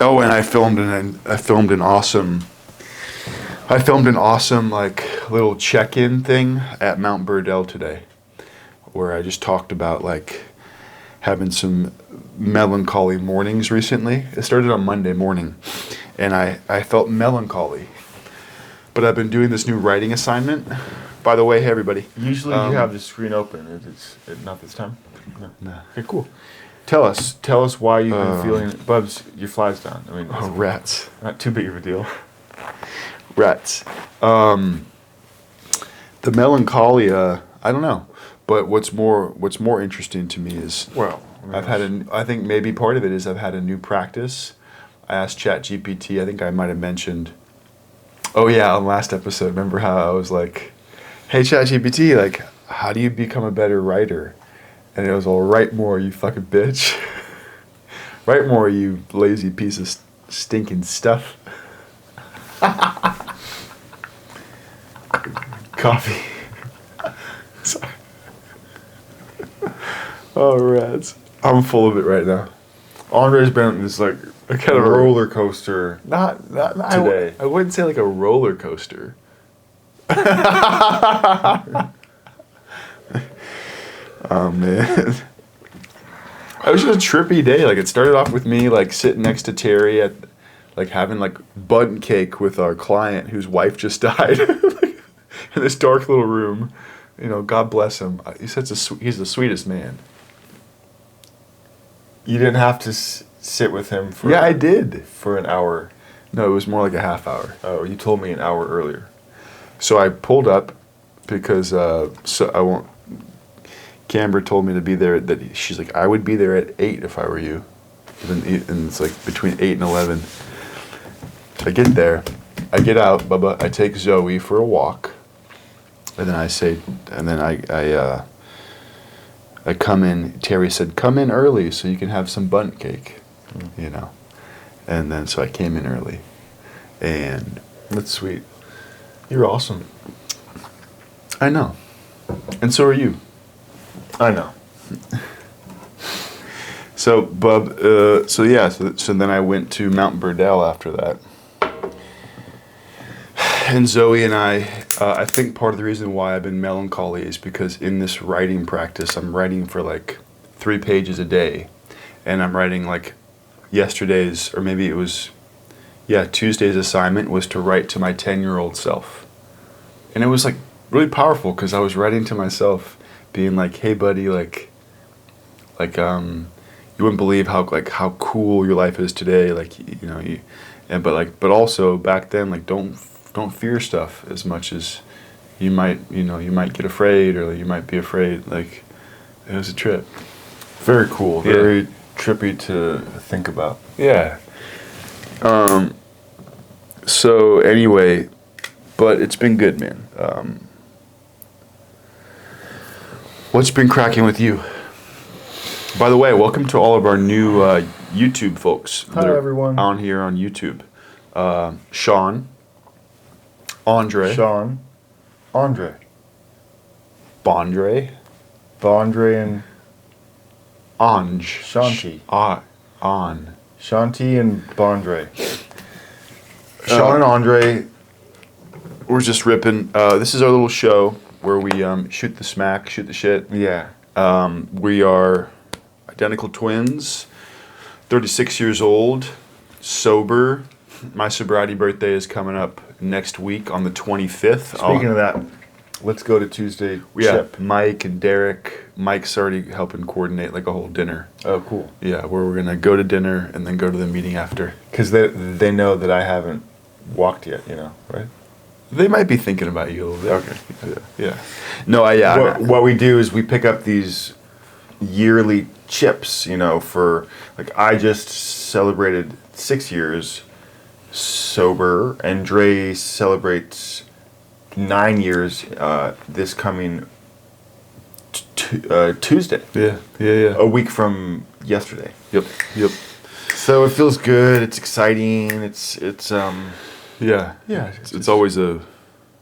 Oh, and I filmed an awesome like little check-in thing at Mount Burdell today, where I just talked about like having some melancholy mornings recently. It started on Monday morning, and I felt melancholy. But I've been doing this new writing assignment. By the way, hey everybody. Usually you have the screen open. Not this time. No. Okay, cool. Tell us why you've been feeling. Bubs, your fly's down. I mean, it's Rats. not too big of a deal. Rats. The melancholia, I don't know. But what's more interesting to me is I think maybe part of it is I've had a new practice. I asked ChatGPT, I think I might have mentioned, oh yeah, on last episode, remember how I was like, hey ChatGPT, like, how do you become a better writer? And it was all, write more, you fucking bitch. Write more, you lazy piece of stinking stuff. Coffee. Sorry. Oh, rats. I'm full of it right now. Andre's been on this like I kind of roller coaster. Not today. I wouldn't say like a roller coaster. Oh man. It was just a trippy day. Like it started off with me like sitting next to Terry at like having like bun cake with our client whose wife just died in this dark little room. You know, God bless him. He's the sweetest man. You didn't have to sit with him for. Yeah, I did. For an hour. No, it was more like a half hour. Oh, you told me an hour earlier. So I pulled up because Camber told me to be there. That she's like, I would be there at 8 if I were you, and it's like between 8 and 11. I get there, I get out, Bubba. I take Zoe for a walk, and then I come in. Terry said, "Come in early so you can have some bundt cake," you know, and then so I came in early, and That's sweet. You're awesome. I know, and so are you. I know. So, Bub, so then I went to Mount Burdell after that. And Zoe and I think part of the reason why I've been melancholy is because in this writing practice, I'm writing for like 3 pages a day. And I'm writing like yesterday's, or maybe it was, Tuesday's assignment was to write to my 10-year-old self. And it was like really powerful because I was writing to myself being like, hey buddy, you wouldn't believe how cool your life is today, but also back then, like don't fear stuff as much as you might get afraid, or you might be afraid. Like it was a trip. Very cool. Very trippy to think about. Yeah. So anyway, but it's been good, man. What's been cracking with you? By the way, welcome to all of our new YouTube folks. Hi, everyone. On here on YouTube. Sean. Andre. Bondre, and Anj. Shanti. On. Shanti and Bondre. Sean and Andre. We're just ripping. This is our little show where we shoot the shit. Yeah. We are identical twins, 36 years old, sober. My sobriety birthday is coming up next week on the 25th. Speaking of that, let's go to Tuesday. Chip. Mike and Derek. Mike's already helping coordinate like a whole dinner. Oh, cool. Yeah, where we're gonna go to dinner and then go to the meeting after. Because they know that I haven't walked yet, right? They might be thinking about you a little bit. Okay. Yeah. No, What we do is we pick up these yearly chips, for like I just celebrated 6 years sober, and Dre celebrates 9 years this coming Tuesday. Yeah. A week from yesterday. Yep. So it feels good. It's exciting. It's Yeah. It's always a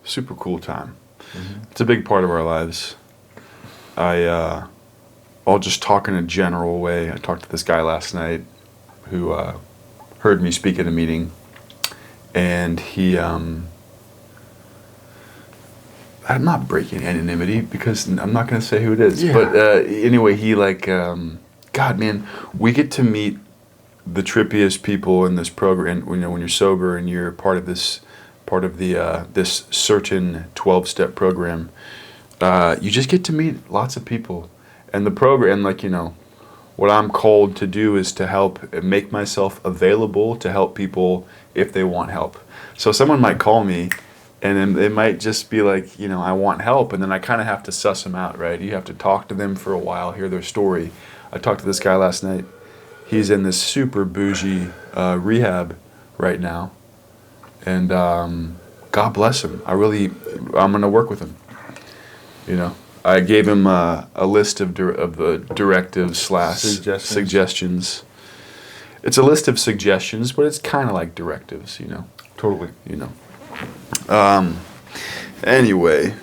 super cool time. Mm-hmm. It's a big part of our lives. I'll just talk in a general way. I talked to this guy last night who heard me speak at a meeting, and he I'm not breaking anonymity because I'm not going to say who it is. Yeah. But anyway, he God, man, we get to meet the trippiest people in this program. You know, when you're sober and you're part of this certain 12-step program, you just get to meet lots of people. And the program, what I'm called to do is to help make myself available to help people if they want help. So someone might call me, and then they might just be like, I want help, and then I kind of have to suss them out, right? You have to talk to them for a while, hear their story. I talked to this guy last night. He's in this super bougie rehab right now, and God bless him. I'm going to work with him. I gave him a list of directives / suggestions. It's a list of suggestions, but it's kind of like directives, Totally. Anyway,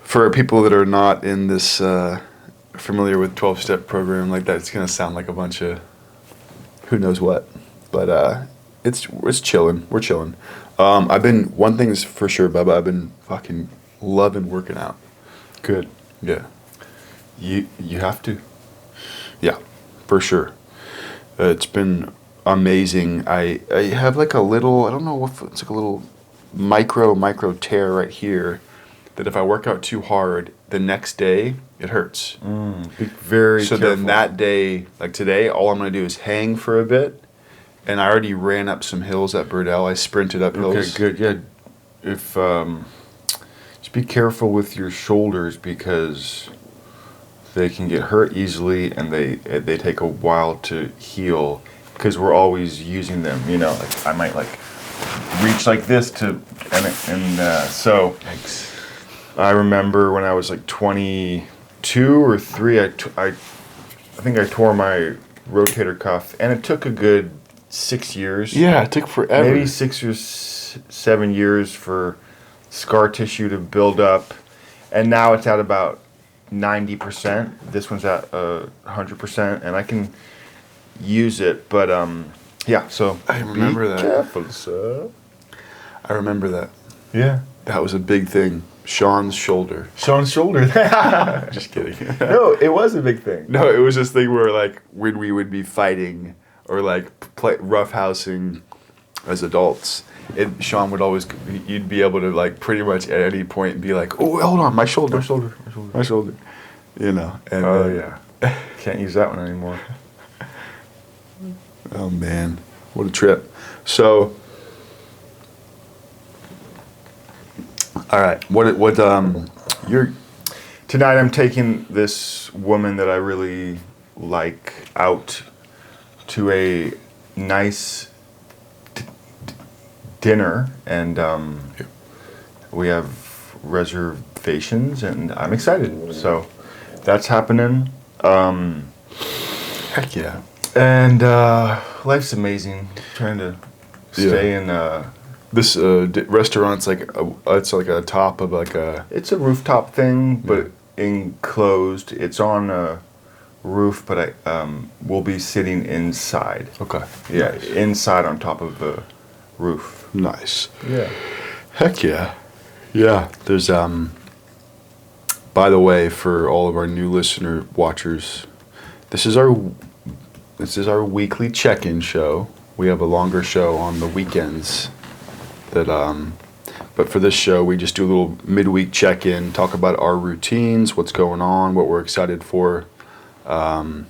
for people that are not in this familiar with 12-step program like that, it's gonna sound like a bunch of who knows what, but it's chilling. We're chilling. One thing's for sure, Bubba. I've been fucking loving working out. Good. Yeah. You have to. Yeah, for sure. It's been amazing. I have like a little, I don't know if it's like a little micro tear right here that if I work out too hard, the next day it hurts. Be very So careful. then that day, like today, all I'm going to do is hang for a bit. And I already ran up some hills at Burdell. I sprinted up hills. Okay, good. Yeah. If just be careful with your shoulders because they can get hurt easily and they take a while to heal because we're always using them. Like I might reach like this to so. Thanks. I remember when I was like 22 or 3, I think I tore my rotator cuff, and it took a good 6 years. Yeah, it took forever. Maybe 6 or 7 years for scar tissue to build up, and now it's at about 90%. This one's at 100%, and I can use it. But yeah. So I remember that. Be careful, sir. I remember that. Yeah. That was a big thing. Sean's shoulder. Sean's shoulder. Just kidding. No, it was a big thing. No, it was this thing where when we would be fighting or roughhousing as adults, Sean would always, you'd be able to pretty much at any point be like, oh, hold on, my shoulder. And Oh yeah. Can't use that one anymore. Oh man, what a trip. So, all right, you're Tonight I'm taking this woman that I really like out to a nice dinner, and we have reservations, and I'm excited. So that's happening. heck yeah. And life's amazing. Trying to stay in. This restaurant's it's like a top of It's a rooftop thing, but enclosed. It's on a roof, but we'll be sitting inside. Okay. Yeah, Nice. inside on top of the roof. Nice. Yeah. Heck yeah. Yeah. There's by the way, for all of our new watchers, this is our weekly check-in show. We have a longer show on the weekends but for this show we just do a little midweek check-in, talk about our routines, what's going on, what we're excited for. I'm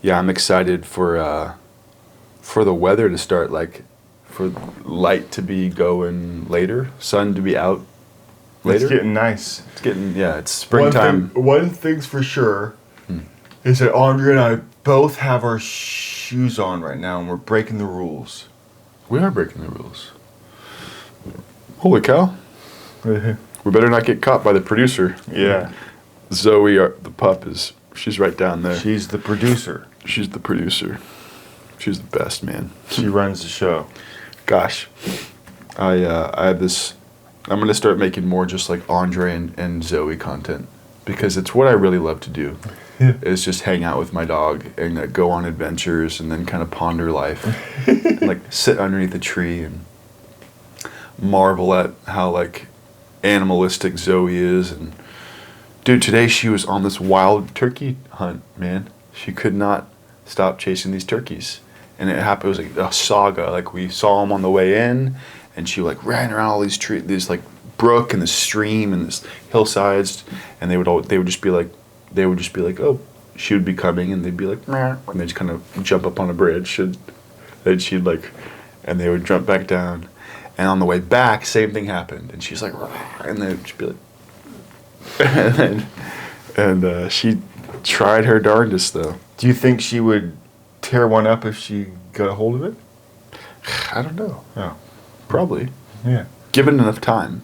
excited for the weather to start, for light to be going later, sun to be out later. It's getting nice. It's springtime. One thing's for sure is that Andre and I both have our shoes on right now, and we're breaking the rules. We are breaking the rules. Holy cow. We better not get caught by the producer. Yeah. Zoe, the pup, she's right down there. She's the producer. She's the producer. She's the best, man. She runs the show. Gosh. I have this, I'm going to start making more just like Andre and Zoe content because it's what I really love to do. is just hang out with my dog and go on adventures and then kind of ponder life. And, like sit underneath a tree and marvel at how like animalistic Zoe is. And dude, today she was on this wild turkey hunt, man. She could not stop chasing these turkeys. And it happened, it was like a saga. Like we saw them on the way in and she like ran around all these trees, this like brook and this stream and this hillsides, and they would just be like, oh, she would be coming and they'd be like, meh, and they'd just kind of jump up on a bridge and then she'd like, and they would jump back down. And on the way back, same thing happened. And she's like, rah, and then she'd be like, and she tried her darndest though. Do you think she would tear one up if she got a hold of it? I don't know. Oh. Probably. Yeah. Given enough time.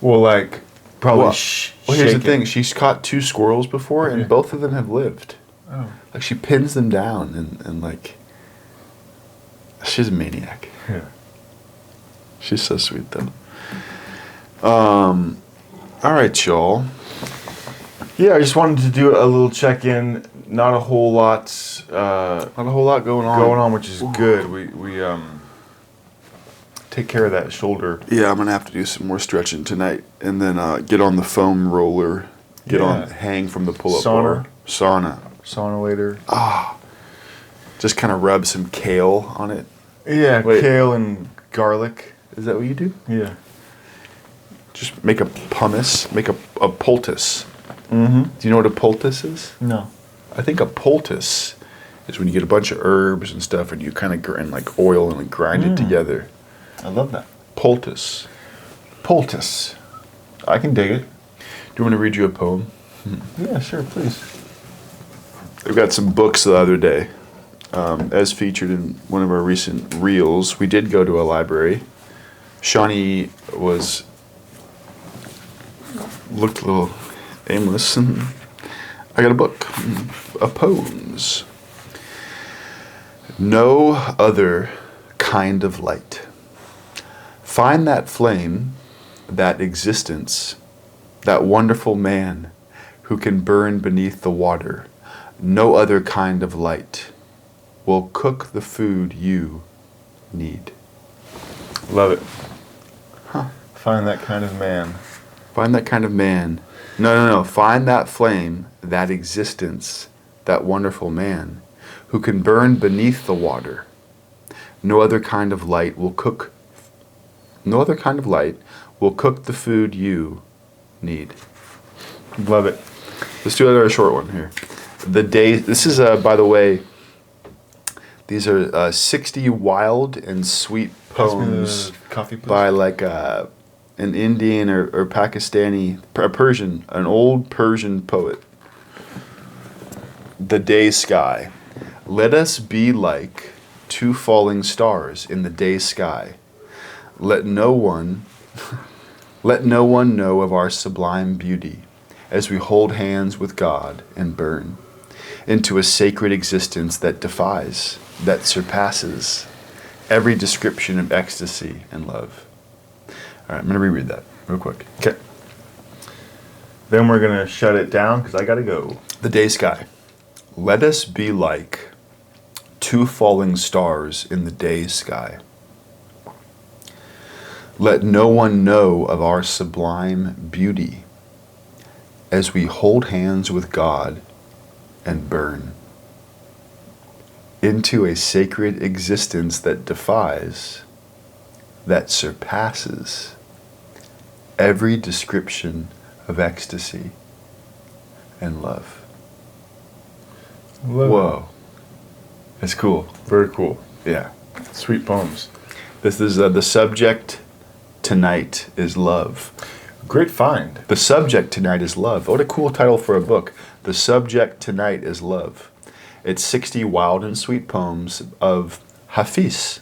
Well, like, probably Well, here's the shake thing. it. She's caught 2 squirrels before, and Yeah. both of them have lived. Oh. Like, she pins them down, and like, she's a maniac. Yeah. She's so sweet, though. All right, y'all. Yeah, I just wanted to do a little check-in. Not a whole lot Not a whole lot going on. which is good. We take care of that shoulder. Yeah, I'm gonna have to do some more stretching tonight, and then get on the foam roller, hang from the pull-up bar. Sauna later. Just kind of rub some kale on it. Yeah, Wait. kale and garlic. Is that what you do? Yeah. Just make a pumice, make a poultice. Mm-hmm. Do you know what a poultice is? No. I think a poultice is when you get a bunch of herbs and stuff and you kind of grind like oil and like grind it together. I love that. Poultice. Poultice. I can dig it. Do you want to read you a poem? Yeah, sure, please. I got some books the other day. As featured in one of our recent reels, we did go to a library. Shawnee looked a little aimless, and I got a book of poems. No other kind of light. Find that flame, that existence, that wonderful man who can burn beneath the water. No other kind of light will cook the food you need. Love it. Huh. Find that kind of man. Find that kind of man. No. Find that flame, that existence, that wonderful man who can burn beneath the water. No other kind of light will cook the food you need. Love it. Let's do another short one here. This is, by the way, these are 60 wild and sweet poems Coffee, please. by like an Indian or Pakistani, an old Persian poet. The day sky. Let us be like 2 falling stars in the day sky. Let no one know of our sublime beauty as we hold hands with God and burn into a sacred existence that defies, that surpasses every description of ecstasy and love. All right, I'm going to reread that real quick. Okay. Then we're going to shut it down because I got to go. The day sky. Let us be like 2 falling stars in the day sky. Let no one know of our sublime beauty as we hold hands with God and burn into a sacred existence that defies, that surpasses every description of ecstasy and love. Whoa. It's cool. Very cool. Yeah. Sweet poems. This is the subject tonight is love. Great find. The subject tonight is love. What a cool title for a book. The subject tonight is love. It's 60 wild and sweet poems of Hafiz,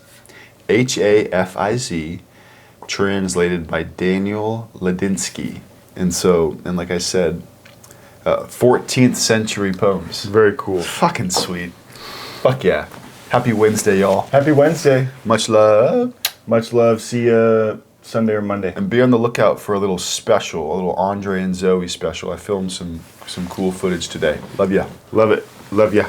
Hafiz, translated by Daniel Ladinsky. And like I said, 14th century poems. Very cool. Fucking sweet. Fuck yeah. Happy Wednesday, y'all. Happy Wednesday. Much love. Much love. See ya Sunday or Monday. And be on the lookout for a little special, a little Andre and Zoe special. I filmed some cool footage today. Love ya. Love it. Love ya.